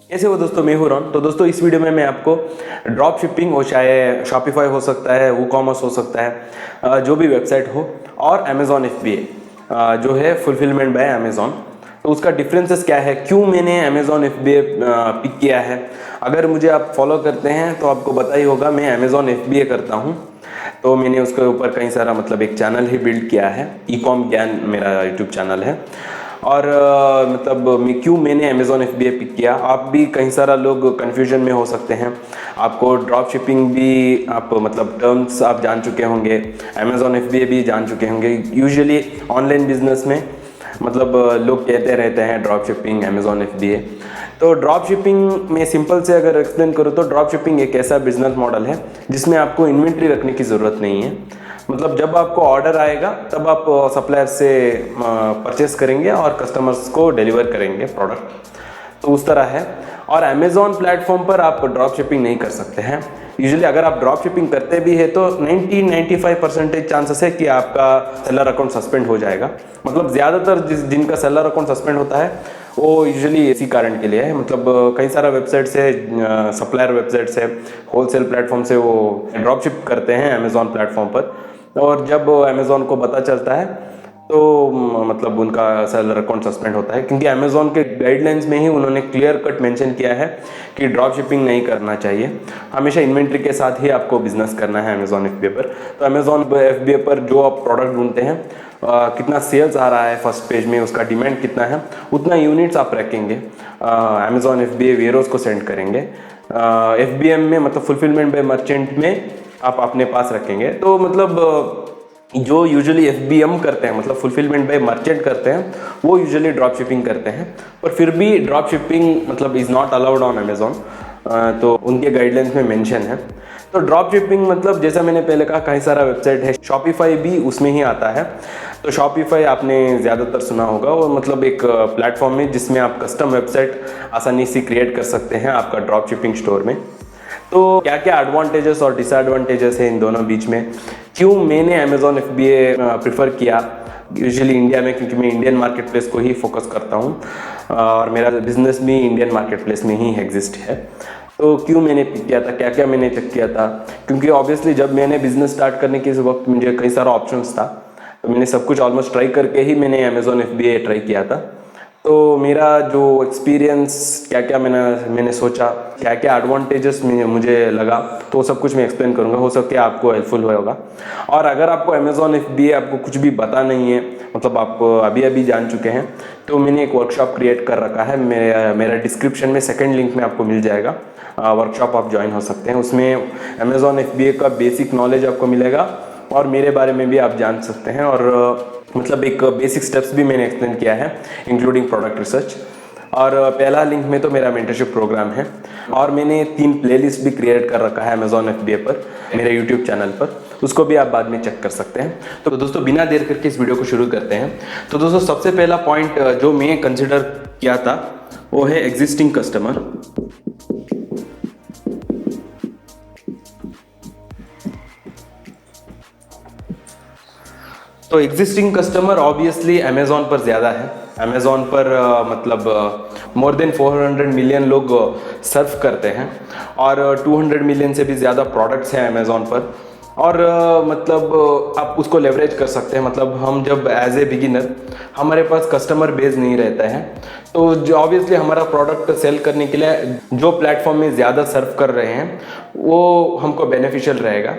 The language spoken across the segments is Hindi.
कैसे हो दोस्तों, मैं हूं रॉन। तो दोस्तों इस वीडियो में मैं आपको ड्रॉप शिपिंग हो, चाहे शॉपिफाई हो सकता है, वो कॉमर्स हो सकता है, जो भी वेबसाइट हो, और अमेजॉन FBA जो है फुलफिलमेंट बाय अमेजॉन, तो उसका डिफरेंसेस क्या है, क्यों मैंने अमेजॉन FBA पिक किया है। अगर मुझे आप फॉलो करते हैं तो आपको पता ही होगा मैं अमेजॉन FBA करता हूँ। तो मैंने उसके ऊपर कई सारा मतलब एक चैनल ही बिल्ड किया है, ई-कॉम ज्ञान मेरा यूट्यूब चैनल है। और मतलब क्यों मैंने अमेजॉन FBA पिक किया, आप भी कई सारा लोग कन्फ्यूजन में हो सकते हैं। आपको ड्रॉप शिपिंग भी आप मतलब टर्म्स आप जान चुके होंगे, अमेजॉन FBA भी जान चुके होंगे। यूजुअली ऑनलाइन बिजनेस में मतलब लोग कहते रहते हैं ड्रॉप शिपिंग, अमेजॉन FBA। तो ड्रॉप शिपिंग में सिंपल से अगर एक्सप्लेन करूँ तो ड्रॉप शिपिंग एक ऐसा बिजनेस मॉडल है जिसमें आपको इन्वेंट्री रखने की ज़रूरत नहीं है। मतलब जब आपको ऑर्डर आएगा तब आप सप्लायर से परचेस करेंगे और कस्टमर्स को डिलीवर करेंगे प्रोडक्ट, तो उस तरह है। और अमेजॉन प्लेटफॉर्म पर आप ड्रॉप शिपिंग नहीं कर सकते हैं। यूजुअली अगर आप ड्रॉप शिपिंग करते भी है तो 90-95% चांसेस है कि आपका सेलर अकाउंट सस्पेंड हो जाएगा। मतलब ज़्यादातर जिनका सेलर अकाउंट सस्पेंड होता है वो यूजुअली इसी कारण के लिए है। मतलब कई सारा वेबसाइट से, सप्लायर वेबसाइट से, होलसेल प्लेटफॉर्म से वो ड्रॉप शिप करते हैं अमेजॉन प्लेटफॉर्म पर, और जब अमेजॉन को पता चलता है तो मतलब उनका सेलर अकाउंट सस्पेंड होता है, क्योंकि अमेजॉन के गाइडलाइंस में ही उन्होंने क्लियर कट मेंशन किया है कि ड्रॉप शिपिंग नहीं करना चाहिए, हमेशा इन्वेंट्री के साथ ही आपको बिजनेस करना है अमेजॉन FBA पर। तो अमेजॉन FBA पर जो आप प्रोडक्ट ढूंढते हैं, कितना सेल्स आ रहा है फर्स्ट पेज में, उसका डिमांड कितना है, उतना यूनिट्स आप रखेंगे, अमेजॉन FBA वेयरहाउस को सेंड करेंगे, FBM में मतलब फुलफिलमेंट बाय मर्चेंट में आप अपने पास रखेंगे। तो मतलब जो यूजुअली FBM करते हैं, मतलब फुलफिलमेंट बाय मर्चेंट करते हैं, वो यूजुअली ड्रॉप शिपिंग करते हैं। पर फिर भी ड्रॉप शिपिंग मतलब is not allowed on Amazon, तो उनके गाइडलाइंस में मेंशन है। तो ड्रॉप शिपिंग मतलब जैसा मैंने पहले कहा, कई सारा वेबसाइट है, शॉपिफाई भी उसमें ही आता है। तो शॉपिफाई आपने ज़्यादातर सुना होगा, वो मतलब एक प्लेटफॉर्म है जिसमें आप कस्टम वेबसाइट आसानी से क्रिएट कर सकते हैं आपका ड्रॉप शिपिंग स्टोर में। तो क्या क्या एडवांटेजेस और डिसएडवांटेजेस है इन दोनों बीच में, क्यों मैंने अमेजॉन FBA प्रेफर किया यूजुअली इंडिया में, क्योंकि मैं इंडियन मार्केट प्लेस को ही फोकस करता हूँ और मेरा बिजनेस भी इंडियन मार्केट प्लेस में ही एग्जिस्ट है। तो क्यों मैंने पिक किया था, क्या क्या मैंने चेक किया था, क्योंकि ऑब्वियसली जब मैंने बिजनेस स्टार्ट करने के वक्त मुझे कई सारा ऑप्शंस था, तो मैंने सब कुछ ऑलमोस्ट ट्राई करके ही मैंने अमेजॉन FBA ट्राई किया था। तो मेरा जो एक्सपीरियंस, क्या क्या मैंने सोचा, क्या क्या एडवांटेजेस मुझे लगा, तो वो सब कुछ मैं एक्सप्लेन करूंगा, हो सकता है आपको हेल्पफुल होगा। और अगर आपको अमेजॉन FBA आपको कुछ भी पता नहीं है, मतलब आप अभी अभी जान चुके हैं, तो मैंने एक वर्कशॉप क्रिएट कर रखा है, मेरा डिस्क्रिप्शन में सेकेंड लिंक में आपको मिल जाएगा, वर्कशॉप आप ज्वाइन हो सकते हैं। उसमें अमेजॉन FBA का बेसिक नॉलेज आपको मिलेगा और मेरे बारे में भी आप जान सकते हैं, और मतलब एक बेसिक स्टेप्स भी मैंने एक्सप्लेन किया है इंक्लूडिंग प्रोडक्ट रिसर्च। और पहला लिंक में तो मेरा मेंटरशिप प्रोग्राम है, और मैंने 3 प्लेलिस्ट भी क्रिएट कर रखा है अमेजॉन FBA पर मेरे यूट्यूब चैनल पर, उसको भी आप बाद में चेक कर सकते हैं। तो दोस्तों बिना देर करके इस वीडियो को शुरू करते हैं। तो दोस्तों सबसे पहला पॉइंट जो मैं कंसिडर किया था वो है एग्जिस्टिंग कस्टमर। तो एग्जिस्टिंग कस्टमर ऑब्वियसली अमेजॉन पर ज़्यादा है। अमेजॉन पर मतलब मोर देन 400 मिलियन लोग सर्व करते हैं, और 200 मिलियन से भी ज़्यादा प्रोडक्ट्स हैं अमेजॉन पर। और मतलब आप उसको लेवरेज कर सकते हैं। मतलब हम जब एज ए बिगिनर हमारे पास कस्टमर बेस नहीं रहता है, तो जो ऑब्वियसली हमारा प्रोडक्ट सेल करने के लिए जो प्लेटफॉर्म में ज़्यादा सर्व कर रहे हैं वो हमको बेनिफिशियल रहेगा।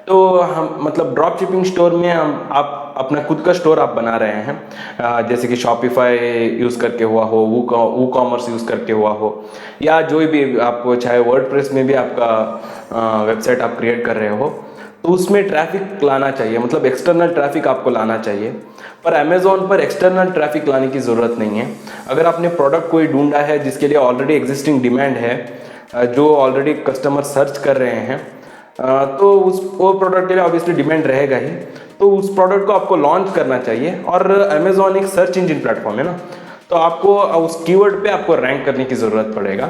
तो हम मतलब ड्रॉप शिपिंग स्टोर में आप अपना खुद का स्टोर आप बना रहे हैं, जैसे कि शॉपिफाई यूज़ करके हुआ हो, वो कॉमर्स यूज़ करके हुआ हो, या जो भी आप चाहे वर्डप्रेस में भी आपका वेबसाइट आप क्रिएट कर रहे हो, तो उसमें ट्रैफिक लाना चाहिए, मतलब एक्सटर्नल ट्रैफिक आपको लाना चाहिए। पर अमेजॉन पर एक्सटर्नल ट्रैफिक लाने की ज़रूरत नहीं है। अगर आपने प्रोडक्ट कोई ढूंढा है जिसके लिए ऑलरेडी एग्जिस्टिंग डिमांड है, जो ऑलरेडी कस्टमर सर्च कर रहे हैं, तो वो प्रोडक्ट के लिए ऑब्वियसली डिमांड रहेगा ही, तो उस प्रोडक्ट को आपको लॉन्च करना चाहिए। और अमेजॉन एक सर्च इंजन प्लेटफॉर्म है ना, तो आपको उस कीवर्ड पे आपको रैंक करने की ज़रूरत पड़ेगा,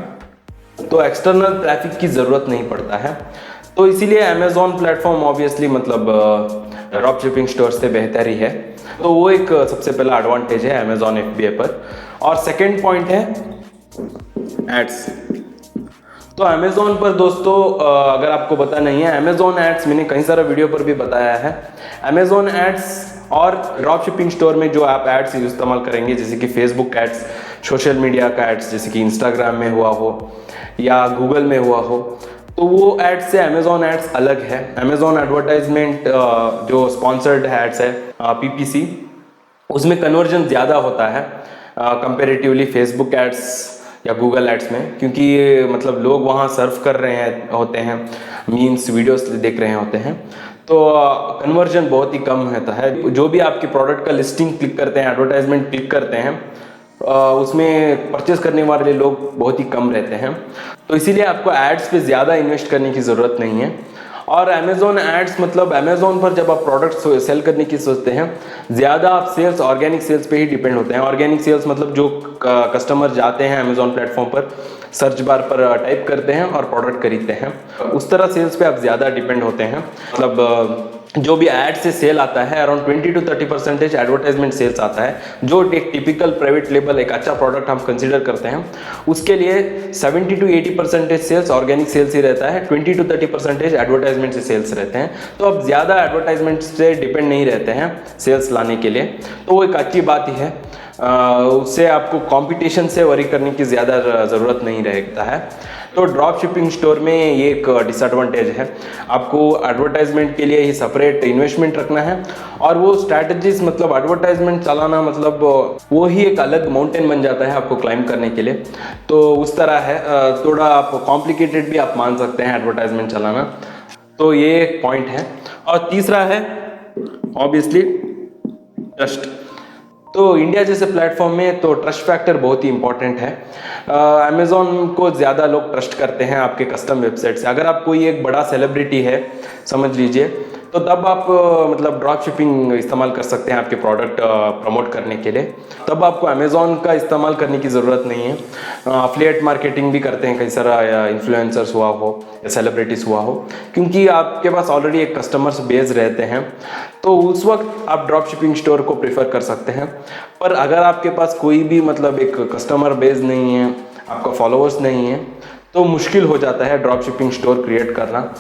तो एक्सटर्नल ट्रैफिक की ज़रूरत नहीं पड़ता है। तो इसीलिए अमेजॉन प्लेटफॉर्म ऑब्वियसली मतलब ड्रॉप शिपिंग स्टोर से बेहतर ही है। तो वो एक सबसे पहला एडवांटेज है अमेजॉन FBA पर। और सेकंड पॉइंट है एड्स। तो अमेज़ोन पर दोस्तों अगर आपको पता नहीं है, अमेज़ोन एड्स मैंने कई सारा वीडियो पर भी बताया है। अमेज़ोन एड्स और ड्रॉप शिपिंग स्टोर में जो आप एड्स इस्तेमाल करेंगे, जैसे कि फेसबुक एड्स, सोशल मीडिया का एड्स, जैसे कि इंस्टाग्राम में हुआ हो या गूगल में हुआ हो, तो वो एड्स से अमेज़ोन एड्स अलग है। अमेज़ोन एडवर्टाइजमेंट जो स्पॉन्सर्ड एड्स है, PPC, उसमें कन्वर्जन ज़्यादा होता है कंपेरेटिवली फेसबुक एड्स या गूगल एड्स में, क्योंकि मतलब लोग वहाँ सर्फ कर रहे हैं होते हैं, मीम्स वीडियोस देख रहे होते हैं, तो कन्वर्जन बहुत ही कम होता है। जो भी आपके प्रोडक्ट का लिस्टिंग क्लिक करते हैं, एडवर्टाइजमेंट क्लिक करते हैं, उसमें परचेस करने वाले लोग बहुत ही कम रहते हैं। तो इसीलिए आपको एड्स पे ज़्यादा इन्वेस्ट करने की ज़रूरत नहीं है। और अमेज़ोन एड्स मतलब अमेज़ोन पर जब आप प्रोडक्ट सेल करने की सोचते हैं, ज़्यादा आप सेल्स ऑर्गेनिक सेल्स पे ही डिपेंड होते हैं। ऑर्गेनिक सेल्स मतलब जो कस्टमर जाते हैं अमेज़ोन प्लेटफॉर्म पर, सर्च बार पर टाइप करते हैं और प्रोडक्ट खरीदते हैं, उस तरह सेल्स पे आप ज़्यादा डिपेंड होते हैं। मतलब जो भी एड से सेल आता है, अराउंड 20 to 30% एडवर्टाइजमेंट सेल्स आता है। जो एक टिपिकल प्राइवेट लेबल एक अच्छा प्रोडक्ट हम कंसीडर करते हैं, उसके लिए 70 to 80% सेल्स ऑर्गेनिक सेल्स ही रहता है, 20 to 30% एडवर्टाइजमेंट से सेल्स रहते हैं। तो अब ज़्यादा एडवर्टाइजमेंट से डिपेंड नहीं रहते हैं सेल्स लाने के लिए, तो वो एक अच्छी बात ही है। उससे आपको कंपटीशन से वरी करने की ज़्यादा ज़रूरत नहीं रहता है। तो ड्रॉप शिपिंग स्टोर में ये एक डिसएडवांटेज है, आपको एडवर्टाइजमेंट के लिए ही सेपरेट इन्वेस्टमेंट रखना है, और वो स्ट्रैटेजीज मतलब एडवर्टाइजमेंट चलाना मतलब वो ही एक अलग माउंटेन बन जाता है आपको क्लाइंब करने के लिए। तो उस तरह है, थोड़ा आप कॉम्प्लिकेटेड भी आप मान सकते हैं एडवर्टाइजमेंट चलाना। तो ये एक पॉइंट है। और तीसरा है ऑब्वियसली ट्रस्ट। तो इंडिया जैसे प्लेटफॉर्म में तो ट्रस्ट फैक्टर बहुत ही इंपॉर्टेंट है। अमेज़ॉन को ज़्यादा लोग ट्रस्ट करते हैं आपके कस्टम वेबसाइट से। अगर आप कोई एक बड़ा सेलिब्रिटी है समझ लीजिए, तो तब आप मतलब ड्रॉप शिपिंग इस्तेमाल कर सकते हैं आपके प्रोडक्ट प्रमोट करने के लिए। तब आपको अमेज़ॉन का इस्तेमाल करने की ज़रूरत नहीं है। अफिलिएट मार्केटिंग भी करते हैं कई सारा इन्फ्लुएंसर्स हुआ हो या सेलिब्रिटीज़ हुआ हो, क्योंकि आपके पास ऑलरेडी एक कस्टमर्स बेस रहते हैं, तो उस वक्त आप ड्रॉप शिपिंग स्टोर को प्रेफर कर सकते हैं। पर अगर आपके पास कोई भी मतलब एक कस्टमर बेस नहीं है, आपका फॉलोअर्स नहीं है, तो मुश्किल हो जाता है ड्रॉप शिपिंग स्टोर क्रिएट करना।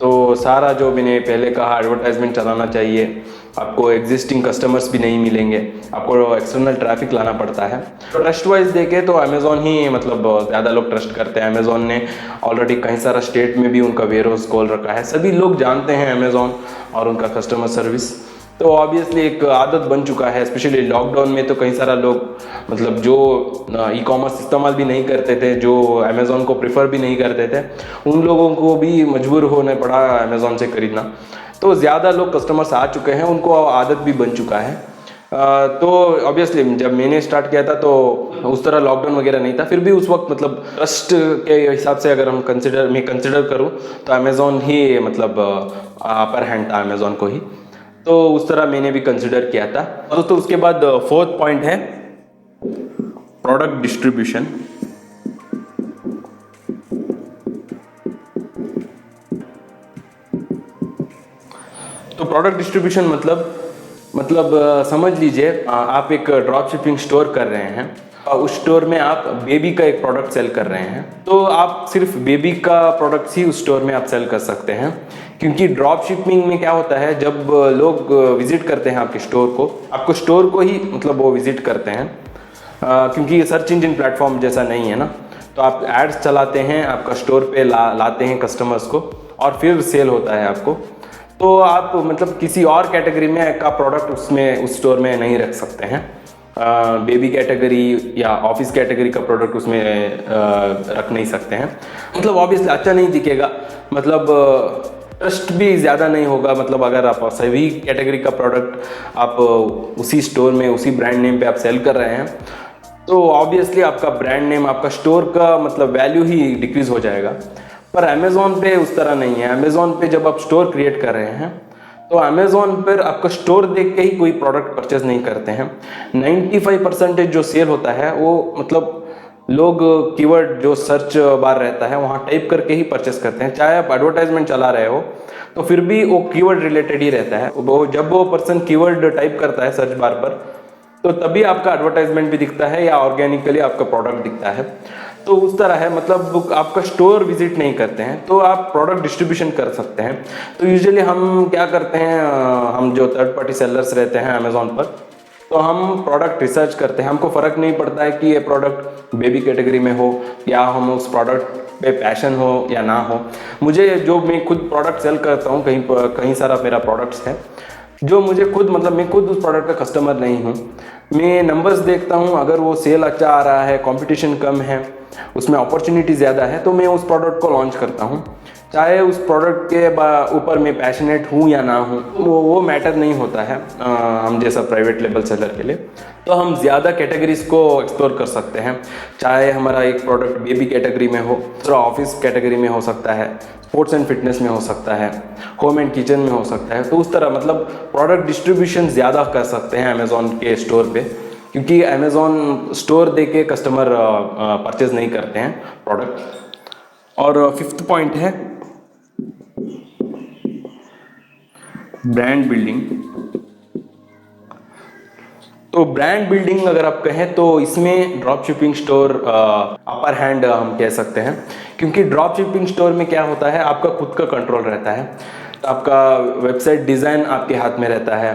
तो सारा जो मैंने पहले कहा एडवर्टाइजमेंट चलाना चाहिए, आपको एग्जिस्टिंग कस्टमर्स भी नहीं मिलेंगे, आपको एक्सटर्नल ट्रैफिक लाना पड़ता है। तो ट्रस्ट वाइज देखें तो अमेज़ॉन ही मतलब ज़्यादा लोग ट्रस्ट करते हैं। अमेज़ॉन ने ऑलरेडी कई सारा स्टेट में भी उनका वेयर हाउस खोल रखा है, सभी लोग जानते हैं अमेज़ॉन और उनका कस्टमर सर्विस। तो ऑब्वियसली एक आदत बन चुका है, स्पेशली लॉकडाउन में तो कई सारा लोग मतलब जो ई कॉमर्स इस्तेमाल भी नहीं करते थे, जो अमेज़ॉन को प्रेफर भी नहीं करते थे, उन लोगों को भी मजबूर होने पड़ा अमेज़ॉन से खरीदना। तो ज़्यादा लोग कस्टमर्स आ चुके हैं, उनको आदत भी बन चुका है। तो ऑब्वियसली जब मैंने स्टार्ट किया था तो उस तरह लॉकडाउन वगैरह नहीं था, फिर भी उस वक्त मतलब ट्रस्ट के हिसाब से अगर हम कंसिडर करूँ तो अमेज़ॉन ही मतलब अपर हैंड था अमेज़ॉन को ही। तो उस तरह मैंने भी कंसिडर किया था। दोस्तों उसके बाद फोर्थ पॉइंट है प्रोडक्ट डिस्ट्रीब्यूशन। तो प्रोडक्ट डिस्ट्रीब्यूशन मतलब समझ लीजिए आप एक ड्रॉप शिपिंग स्टोर कर रहे हैं और उस स्टोर में आप बेबी का एक प्रोडक्ट सेल कर रहे हैं, तो आप सिर्फ बेबी का प्रोडक्ट ही उस स्टोर में आप सेल कर सकते हैं। क्योंकि ड्रॉप शिपिंग में क्या होता है, जब लोग विजिट करते हैं आपके स्टोर को, आपको स्टोर को ही मतलब वो विजिट करते हैं, क्योंकि सर्च इंजन प्लेटफॉर्म जैसा नहीं है ना, तो आप एड्स चलाते हैं, आपका स्टोर पे लाते हैं कस्टमर्स को और फिर सेल होता है आपको। तो आप मतलब किसी और कैटेगरी में का प्रोडक्ट उसमें उस स्टोर में नहीं रख सकते हैं। बेबी कैटेगरी या ऑफिस कैटेगरी का प्रोडक्ट उसमें रख नहीं सकते हैं। मतलब ऑब्वियसली अच्छा नहीं दिखेगा, मतलब ट्रस्ट भी ज़्यादा नहीं होगा। मतलब अगर आप सभी कैटेगरी का प्रोडक्ट आप उसी स्टोर में उसी ब्रांड नेम पे आप सेल कर रहे हैं, तो ऑब्वियसली आपका ब्रांड नेम, आपका स्टोर का मतलब वैल्यू ही डिक्रीज हो जाएगा। पर अमेज़ॉन पे उस तरह नहीं है। अमेज़ॉन पे जब आप स्टोर क्रिएट कर रहे हैं तो अमेज़ॉन पर आपका स्टोर देख के ही कोई प्रोडक्ट परचेज नहीं करते हैं। 95% जो सेल होता है वो मतलब लोग कीवर्ड जो सर्च बार रहता है वहाँ टाइप करके ही परचेस करते हैं। चाहे आप एडवर्टाइजमेंट चला रहे हो तो फिर भी वो कीवर्ड रिलेटेड ही रहता है। वो जब वो पर्सन कीवर्ड टाइप करता है सर्च बार पर, तो तभी आपका एडवर्टाइजमेंट भी दिखता है या ऑर्गेनिकली आपका प्रोडक्ट दिखता है। तो उस तरह है, मतलब आपका स्टोर विजिट नहीं करते हैं तो आप प्रोडक्ट डिस्ट्रीब्यूशन कर सकते हैं। तो यूजुअली हम क्या करते हैं, हम जो थर्ड पार्टी सेलर्स रहते हैं अमेज़ॉन पर, तो हम प्रोडक्ट रिसर्च करते हैं। हमको फ़र्क नहीं पड़ता है कि ये प्रोडक्ट बेबी कैटेगरी में हो या हम उस प्रोडक्ट पे पैशन हो या ना हो। मुझे जो मैं खुद प्रोडक्ट सेल करता हूँ, कहीं सारा मेरा प्रोडक्ट्स है जो मुझे खुद, मतलब मैं खुद उस प्रोडक्ट का कस्टमर नहीं हूँ। मैं नंबर्स देखता हूँ, अगर वो सेल अच्छा आ रहा है, कंपटीशन कम है, उसमें अपॉर्चुनिटी ज़्यादा है, तो मैं उस प्रोडक्ट को लॉन्च करता हूँ। चाहे उस प्रोडक्ट के ऊपर मैं पैशनेट हूँ या ना हूँ, वो मैटर नहीं होता है हम जैसा प्राइवेट लेवल सेलर के लिए। तो हम ज़्यादा कैटेगरीज को एक्सप्लोर कर सकते हैं। चाहे हमारा एक प्रोडक्ट बेबी कैटेगरी में हो, दूसरा ऑफिस कैटेगरी में हो सकता है, स्पोर्ट्स एंड फिटनेस में हो सकता है, होम एंड किचन में हो सकता है। तो उस तरह मतलब प्रोडक्ट डिस्ट्रीब्यूशन ज़्यादा कर सकते हैं अमेज़ॉन के स्टोर पे, क्योंकि अमेज़ॉन स्टोर दे के कस्टमर परचेज नहीं करते हैं प्रोडक्ट। और फिफ्थ पॉइंट है ब्रांड बिल्डिंग। तो ब्रांड बिल्डिंग अगर आप कहें तो इसमें drop shipping store upper hand हम कह सकते हैं, क्योंकि ड्रॉप शिपिंग स्टोर में क्या होता है, आपका खुद का कंट्रोल रहता है। तो आपका वेबसाइट डिज़ाइन आपके हाथ में रहता है,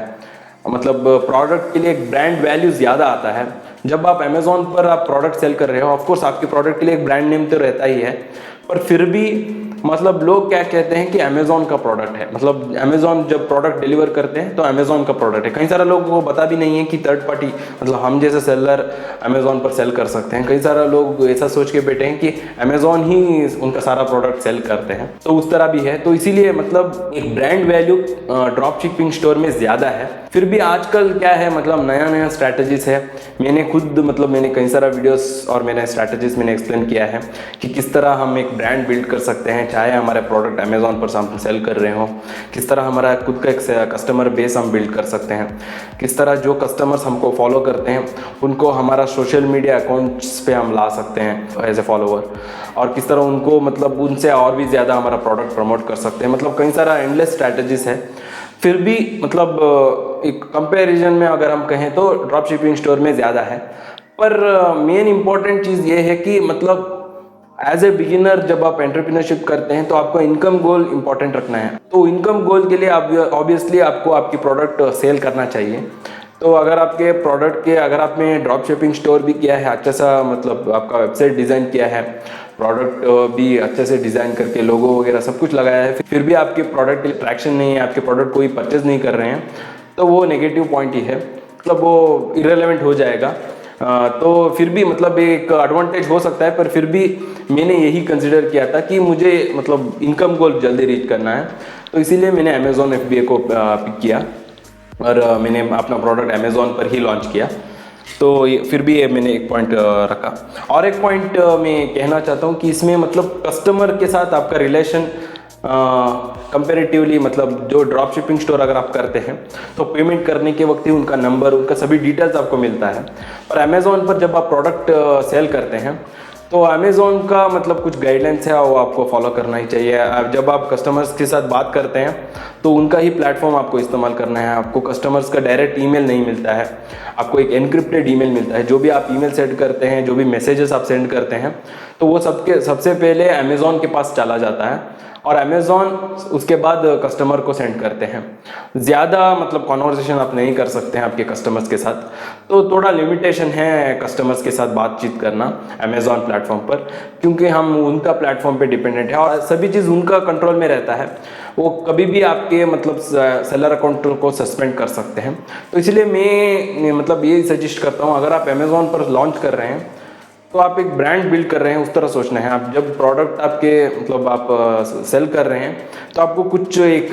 मतलब प्रोडक्ट के लिए एक ब्रांड वैल्यू ज़्यादा आता है। जब आप अमेज़ॉन पर आप प्रोडक्ट सेल कर रहे हो, ऑफकोर्स आपके प्रोडक्ट के लिए एक ब्रांड नेम तो रहता ही है, पर फिर भी मतलब लोग क्या कहते हैं कि अमेज़ॉन का प्रोडक्ट है। मतलब अमेज़ॉन जब प्रोडक्ट डिलीवर करते हैं तो अमेज़ॉन का प्रोडक्ट है। कई सारे लोग को पता भी नहीं है कि थर्ड पार्टी, मतलब हम जैसे सेलर अमेज़ॉन पर सेल कर सकते हैं। कई सारे लोग ऐसा सोच के बैठे हैं कि अमेज़ॉन ही उनका सारा प्रोडक्ट सेल करते हैं, तो उस तरह भी है। तो इसीलिए मतलब एक brand value drop shipping store में ज़्यादा है। फिर भी आजकल क्या है, मतलब नया नया स्ट्रैटेजीज है। मैंने कई सारा वीडियोस और मैंने स्ट्रैटेजीज मैंने एक्सप्लेन किया है कि किस तरह हम एक ब्रांड बिल्ड कर सकते हैं, चाहे हमारे प्रोडक्ट अमेज़ॉन पर हम सेल कर रहे हो। किस तरह हमारा खुद का एक कस्टमर बेस हम बिल्ड कर सकते हैं, किस तरह जो कस्टमर्स हमको फॉलो करते हैं उनको हमारा सोशल मीडिया अकाउंट्स पे हम ला सकते हैं एज ए फॉलोवर, और किस तरह उनको मतलब उनसे और भी ज़्यादा हमारा प्रोडक्ट प्रमोट कर सकते हैं। मतलब कई सारा एंडलेस स्ट्रैटेजीज है। फिर भी मतलब एक कंपैरिजन में अगर हम कहें तो ड्रॉप शिपिंग स्टोर में ज़्यादा है। पर मेन इंपॉर्टेंट चीज़ ये है कि मतलब एज ए बिगिनर जब आप एंटरप्रेन्योरशिप करते हैं तो आपको इनकम गोल इंपॉर्टेंट रखना है। तो इनकम गोल के लिए आप ऑब्वियसली आपको आपकी प्रोडक्ट सेल करना चाहिए। तो अगर आपके प्रोडक्ट के, अगर आपने ड्रॉप शिपिंग स्टोर भी किया है अच्छा सा, मतलब आपका वेबसाइट डिज़ाइन किया है, प्रोडक्ट भी अच्छे से डिज़ाइन करके लोगो वगैरह सब कुछ लगाया है, फिर भी आपके प्रोडक्ट के लिए ट्रैक्शन नहीं है, आपके प्रोडक्ट कोई परचेज नहीं कर रहे हैं, तो वो नेगेटिव पॉइंट ही है, मतलब वो इरेलेवेंट हो जाएगा। तो फिर भी मतलब एक एडवांटेज हो सकता है, पर फिर भी मैंने यही कंसिडर किया था कि मुझे मतलब इनकम गोल जल्दी रीच करना है, तो इसीलिए मैंने अमेज़ॉन FBA को पिक किया और मैंने अपना प्रोडक्ट अमेज़ॉन पर ही लॉन्च किया। तो फिर भी ये मैंने एक पॉइंट रखा। और एक पॉइंट मैं कहना चाहता हूँ कि इसमें मतलब कस्टमर के साथ आपका रिलेशन कंपेरेटिवली, मतलब जो ड्रॉप शिपिंग स्टोर अगर आप करते हैं तो पेमेंट करने के वक्त ही उनका नंबर, उनका सभी डिटेल्स आपको मिलता है। पर अमेज़ॉन पर जब आप प्रोडक्ट सेल करते हैं तो अमेज़ॉन का मतलब कुछ गाइडलाइंस है वो आपको फॉलो करना ही चाहिए। जब आप कस्टमर्स के साथ बात करते हैं तो उनका ही प्लेटफॉर्म आपको इस्तेमाल करना है। आपको कस्टमर्स का डायरेक्ट ईमेल नहीं मिलता है, आपको एक एनक्रिप्टेड ईमेल मिलता है। जो भी आप ईमेल सेंड करते हैं, जो भी मैसेजेस आप सेंड करते हैं, तो वो सबसे पहले अमेज़ॉन के पास चला जाता है और अमेज़ॉन उसके बाद कस्टमर को सेंड करते हैं। ज़्यादा मतलब कॉन्वर्सेशन आप नहीं कर सकते हैं आपके कस्टमर्स के साथ, तो थोड़ा लिमिटेशन है कस्टमर्स के साथ बातचीत करना अमेज़ॉन प्लेटफॉर्म पर, क्योंकि हम उनका प्लेटफॉर्म पे डिपेंडेंट है और सभी चीज़ उनका कंट्रोल में रहता है। वो कभी भी आपके मतलब सेलर अकाउंट को सस्पेंड कर सकते हैं। तो इसलिए मैं मतलब ये सजेस्ट करता हूँ, अगर आप अमेज़ॉन पर लॉन्च कर रहे हैं तो आप एक ब्रांड बिल्ड कर रहे हैं, उस तरह सोचना है। आप जब प्रोडक्ट आपके मतलब आप सेल कर रहे हैं तो आपको कुछ एक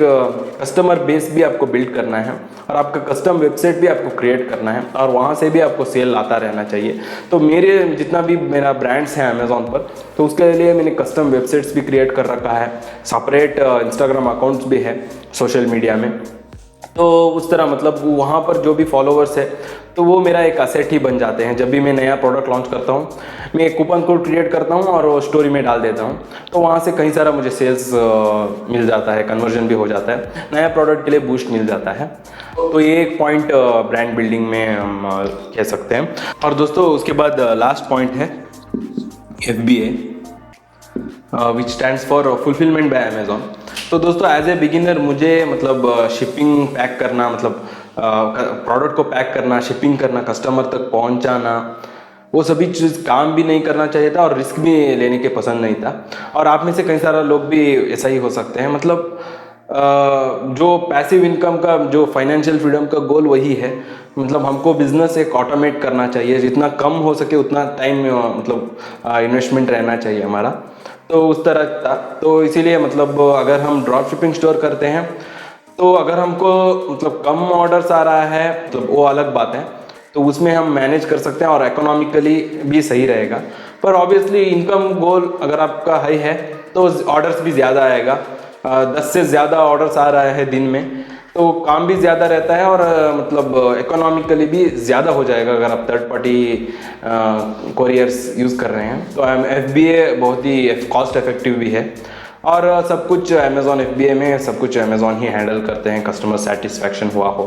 कस्टमर बेस भी आपको बिल्ड करना है और आपका कस्टम वेबसाइट भी आपको क्रिएट करना है और वहाँ से भी आपको सेल आता रहना चाहिए। तो मेरे जितना भी मेरा ब्रांड्स हैं अमेज़ॉन पर, तो उसके लिए मैंने कस्टम वेबसाइट्स भी क्रिएट कर रखा है, सेपरेट इंस्टाग्राम अकाउंट्स भी है सोशल मीडिया में। तो उस तरह मतलब वहाँ पर जो भी फॉलोवर्स है तो वो मेरा एक असेट ही बन जाते हैं। जब भी मैं नया प्रोडक्ट लॉन्च करता हूँ, मैं एक कूपन कोड क्रिएट करता हूँ और स्टोरी में डाल देता हूँ, तो वहाँ से कई सारा मुझे सेल्स मिल जाता है, कन्वर्जन भी हो जाता है, नया प्रोडक्ट के लिए बूस्ट मिल जाता है। तो ये एक पॉइंट ब्रांड बिल्डिंग में हम कह सकते हैं। और दोस्तों उसके बाद लास्ट पॉइंट है FBA which stands for fulfilment bye Amazon. तो दोस्तों एज ए बिगिनर मुझे मतलब शिपिंग पैक करना, मतलब प्रोडक्ट को पैक करना, शिपिंग करना, कस्टमर तक पहुंचाना, वो सभी चीज़ काम भी नहीं करना चाहिए था और रिस्क भी लेने के पसंद नहीं था। और आप में से कई सारा लोग भी ऐसा ही हो सकते हैं। मतलब जो पैसिव इनकम का, जो फाइनेंशियल फ्रीडम का गोल वही है। मतलब हमको बिजनेस एक ऑटोमेट करना चाहिए, जितना कम हो सके उतना टाइम मतलब इन्वेस्टमेंट रहना चाहिए हमारा। तो उस तरह था। तो इसीलिए मतलब अगर हम ड्रॉप शिपिंग स्टोर करते हैं तो अगर हमको मतलब कम ऑर्डर्स आ रहा है मतलब वो अलग बात है, तो उसमें हम मैनेज कर सकते हैं और इकोनॉमिकली भी सही रहेगा। पर ऑब्वियसली इनकम गोल अगर आपका हाई है तो ऑर्डर्स भी ज़्यादा आएगा। 10 से ज़्यादा ऑर्डर्स आ रहा है दिन में तो काम भी ज़्यादा रहता है और मतलब इकोनॉमिकली भी ज़्यादा हो जाएगा अगर आप थर्ड पार्टी कोरियर्स यूज़ कर रहे हैं। तो FBA बहुत ही कॉस्ट इफेक्टिव भी है और सब कुछ अमेजोन FBA में सब कुछ अमेजोन ही हैंडल करते हैं। कस्टमर सेटिस्फैक्शन हुआ हो,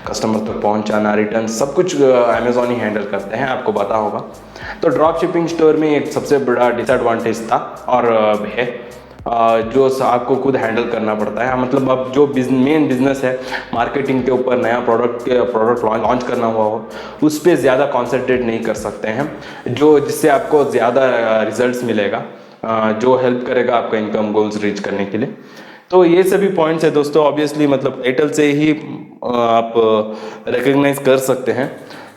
कस्टमर तक पहुंचाना, रिटर्न, सब कुछ अमेजोन ही हैंडल करते हैं, आपको पता होगा। तो ड्रॉप शिपिंग स्टोर में एक सबसे बड़ा डिसएडवांटेज था और है जो आपको खुद हैंडल करना पड़ता है। मतलब अब जो मेन बिजनेस है मार्केटिंग के ऊपर, नया प्रोडक्ट लॉन्च करना हुआ हो, उस पर ज़्यादा कॉन्सेंट्रेट नहीं कर सकते हैं, जो जिससे आपको ज़्यादा रिजल्ट्स मिलेगा, जो हेल्प करेगा आपका इनकम गोल्स रीच करने के लिए। तो ये सभी पॉइंट्स है दोस्तों। ऑब्वियसली मतलब टाइटल से ही आप रिकग्नाइज कर सकते हैं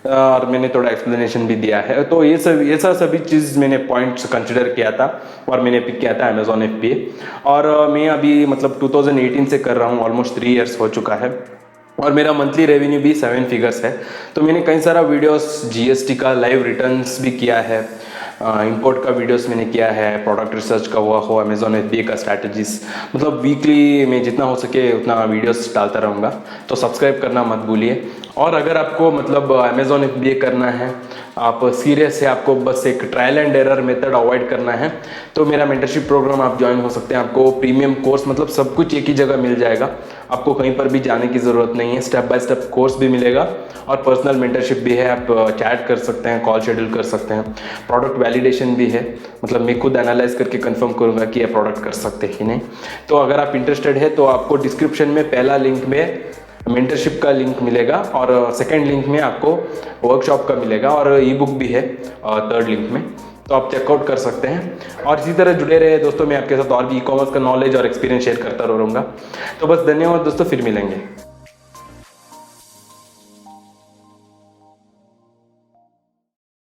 और मैंने थोड़ा एक्सप्लेनेशन भी दिया है। तो ये सभी चीज़ मैंने पॉइंट्स कंसिडर किया था और मैंने पिक किया था अमेजोन FBA। और मैं अभी मतलब 2018 से कर रहा हूँ, ऑलमोस्ट 3 इयर्स हो चुका है और मेरा मंथली रेवेन्यू भी 7 फिगर्स है। तो मैंने कई सारा वीडियोस GST का लाइव रिटर्न्स भी किया है, इंपोर्ट का वीडियोस मैंने किया है, प्रोडक्ट रिसर्च का हुआ हो, अमेजोन FBA का स्ट्रैटेजीज, मतलब वीकली मैं जितना हो सके उतना वीडियोस डालता रहूँगा। तो सब्सक्राइब करना मत भूलिए। और अगर आपको मतलब अमेजोन FBA करना है, आप सीरियस है, आपको बस एक trial and error method avoid करना है, तो मेरा मेंटरशिप प्रोग्राम आप ज्वाइन हो सकते हैं। आपको प्रीमियम कोर्स मतलब सब कुछ एक ही जगह मिल जाएगा, आपको कहीं पर भी जाने की ज़रूरत नहीं है। स्टेप बाय स्टेप कोर्स भी मिलेगा और पर्सनल मेंटरशिप भी है। आप चैट कर सकते हैं, कॉल शेड्यूल कर सकते हैं, प्रोडक्ट वैलिडेशन भी है, मतलब मैं खुद एनालाइज करके कंफर्म करूँगा कि ये प्रोडक्ट कर सकते हैं कि नहीं। तो अगर आप इंटरेस्टेड है तो आपको डिस्क्रिप्शन में पहला लिंक में मेंटरशिप का लिंक मिलेगा और सेकंड लिंक में आपको वर्कशॉप का मिलेगा और ई-बुक भी है थर्ड लिंक में, तो आप चेकआउट कर सकते हैं। और इसी तरह जुड़े रहे दोस्तों, मैं आपके साथ और भी ई-कॉमर्स का नॉलेज और एक्सपीरियंस शेयर करता रहूँगा। तो बस धन्यवाद दोस्तों, फिर मिलेंगे।